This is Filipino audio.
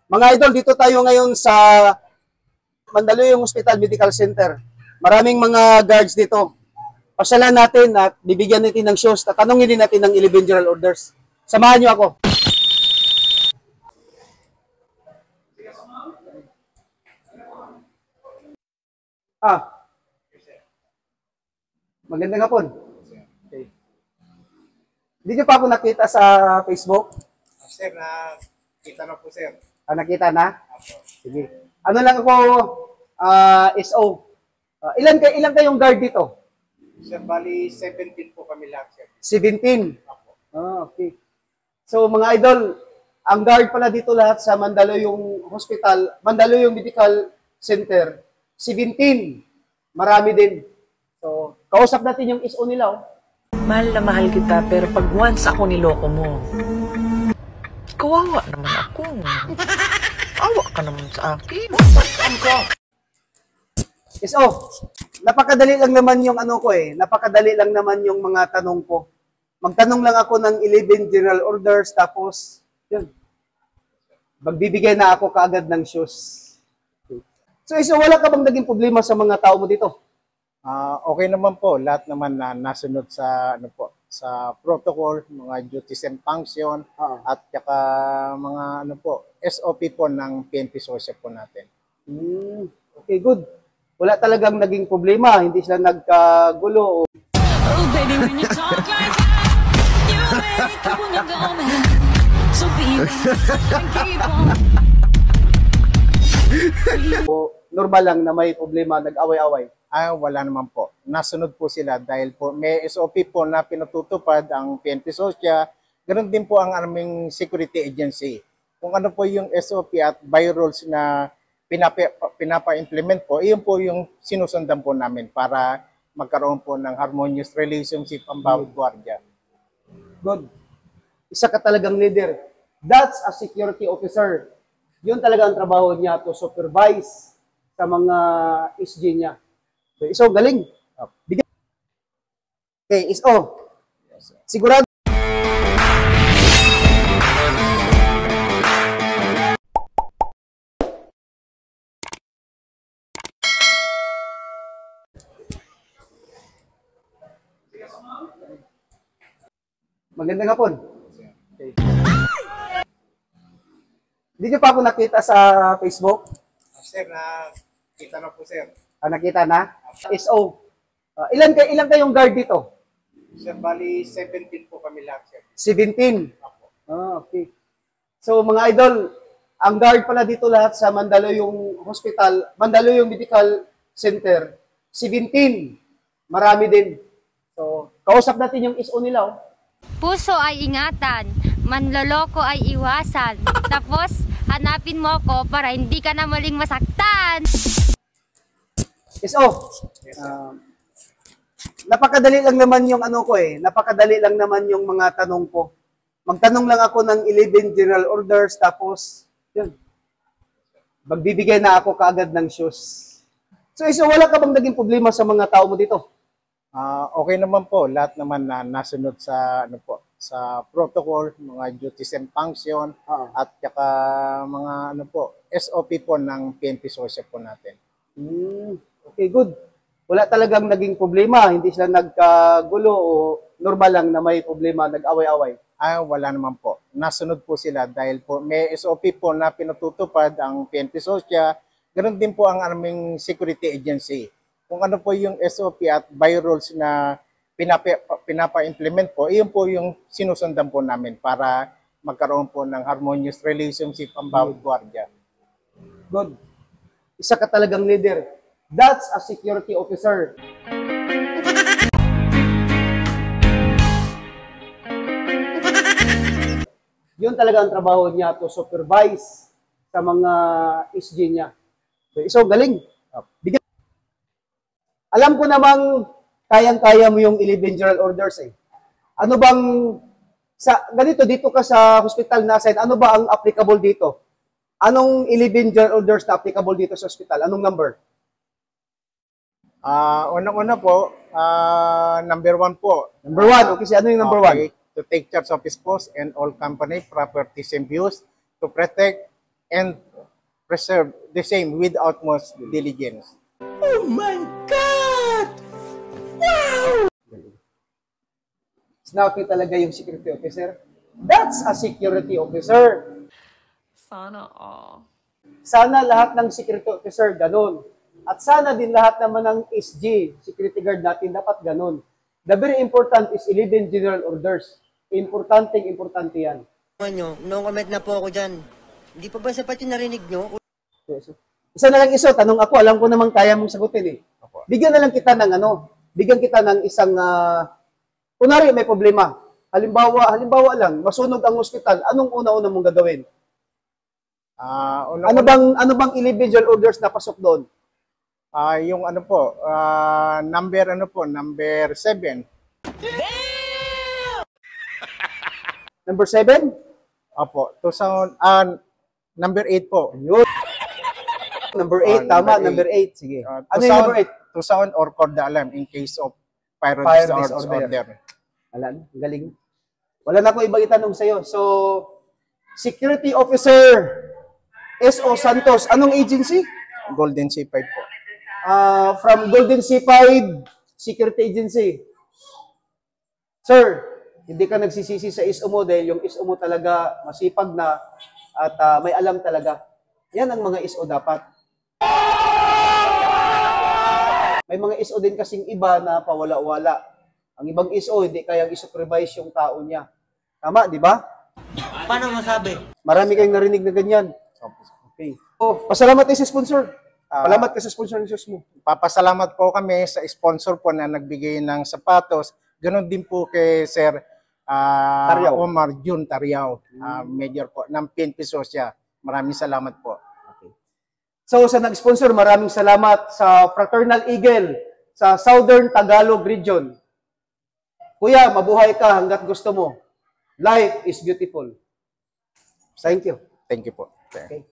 Mga idol, dito tayo ngayon sa Mandaluyong Hospital Medical Center. Maraming mga guards dito. Pasyalan natin at bibigyan natin ng shows. Tatanungin din natin ng 11 general orders. Samahan niyo ako. Magandang hapon. Okay. Hindi niyo pa ako nakita sa Facebook? Sir, nakita na po, sir. Nakita na? Sige. Ano lang ako, SO. Ilan kayong guard dito? Sir, bali 17 po kami lahat, sir. 17? Okay. So mga idol, ang guard pala dito lahat sa Mandaluyong Hospital, Mandaluyong Medical Center, 17. Marami din. So, kausap natin yung SO nila. Mahal na mahal kita, pero pag once ako niloko mo, kawawa naman ako. Awa ka naman sa akin. SO, napakadali lang naman yung napakadali lang naman yung mga tanong ko. Magtanong lang ako ng 11 general orders, tapos, yun. Magbibigay na ako kaagad ng shoes. So, SO, wala ka bang naging problema sa mga tao mo dito? Okay naman po, lahat naman na nasunod sa sa protocol, mga duties and function, at saka mga SOP po ng PNP Social po natin. Okay, good. Wala talagang naging problema, hindi sila nagkagulo. Oh, baby, when you talk like that, you make a woman go mad. So be keep on. Normal lang na may problema, nag-away-away. Wala naman po. Nasunod po sila dahil po may SOP po na pinatutupad ang PNP Social. Ganun din po ang aming security agency. Kung ano po yung SOP at by rules na pinapa-implement po, iyon po yung sinusundan po namin para magkaroon po ng harmonious relationship ang bawat gwardiya. Good. Isa ka talagang leader. That's a security officer. Yun talaga ang trabaho niya, to supervise sa mga SG niya. So, galing. Okay, SO. Sigurado. Magandang hapon. Okay. Hindi niyo pa ako nakita sa Facebook? Sir, nakita na po, sir. Nakita na? SO. Ilan kayong guard dito? Sir, bali 17 po kami lahat, sir. 17? Okay. So mga idol, ang guard pala dito lahat sa Mandaluyong Hospital, Mandaluyong Medical Center, 17. Marami din. So, kausap natin yung SO nila. Puso ay ingatan, manloloko ay iwasan. Tapos, hanapin mo ko para hindi ka na muling masaktan. SO, napakadali lang naman yung napakadali lang naman yung mga tanong ko. Magtanong lang ako ng 11 general orders, tapos, yun. Magbibigay na ako kaagad ng shoes. So, wala ka bang naging problema sa mga tao mo dito? Okay naman po, lahat naman na nasunod sa sa protocol, mga duties and function, at saka mga SOP po ng PNP Social po natin. Okay, good. Wala talagang naging problema, hindi sila nagkagulo o normal lang na may problema, nag-away-away. Wala naman po. Nasunod po sila dahil po may SOP po na pinatutupad ang PNP Social. Ganun din po ang aming security agency. Kung ano po yung SOP at by rules na pinapa-implement po, iyon po yung sinusundan po namin para magkaroon po ng harmonious relationship ang bawat gwardiya. Good. Isa ka talagang leader. That's a security officer. Yun talaga ang trabaho niya, to supervise sa mga SG niya. So, galing. Alam ko namang kayang-kaya mo yung 11 general orders eh. Ano bang, ganito, dito ka sa hospital na-assign, ano ba ang applicable dito? Anong 11 general orders na applicable dito sa hospital? Anong number? Unang-una po, number 1 po. Number 1, okay, ano yung number 1? To take charge of his post and all company properties and views to protect, and preserve the same with utmost diligence. Snappy talaga yung security officer. That's a security officer. Sana all. Sana lahat ng security officer ganun. At sana din lahat naman ng SG, security guard natin, dapat ganun. The very important is 11 general orders. Importante yan. Nyo, no comment na po ako dyan. Hindi pa ba sapat yung narinig nyo? Isa na lang iso, tanong ako, alam ko namang kaya mong sagutin eh. Bigyan na lang kita ng bigyan kita ng isang, kunwari may problema. Halimbawa lang, masunog ang ospital, anong una-una mong gagawin? Ano bang individual orders na pasok doon? Yung number 7. Number 7? Opo, number 8 po. Yun. Number 8, tama, number 8. Sige. Ano yung number 8? To sound or call the alarm in case of fire disorder. Alam, galing. Wala na ko ibang itanong sa'yo. So, Security Officer S.O. Santos, anong agency? Golden C5 po. From Golden C5 Security Agency. Sir, hindi ka nagsisisi sa ISO mo dahil yung ISO mo talaga masipag na at may alam talaga. Yan ang mga ISO dapat. May mga ISO din kasing iba na pawala-wala. Ang ibang ISO, hindi kayang i-supervise yung tao niya. Tama, di ba? Paano masabi? Marami kayong narinig na ganyan. Okay. Pasalamat sa sponsor. Salamat ka sa sponsor ng shoes mo. Papasalamat po kami sa sponsor po na nagbigay ng sapatos. Ganon din po kay Sir Omar Jun Tariao, Major po, ng PNP Sosya. Maraming salamat po. Okay. So sa nag-sponsor, maraming salamat sa Fraternal Eagle sa Southern Tagalog Region. Kuya, mabuhay ka hanggat gusto mo. Life is beautiful. Thank you. Thank you po. Okay.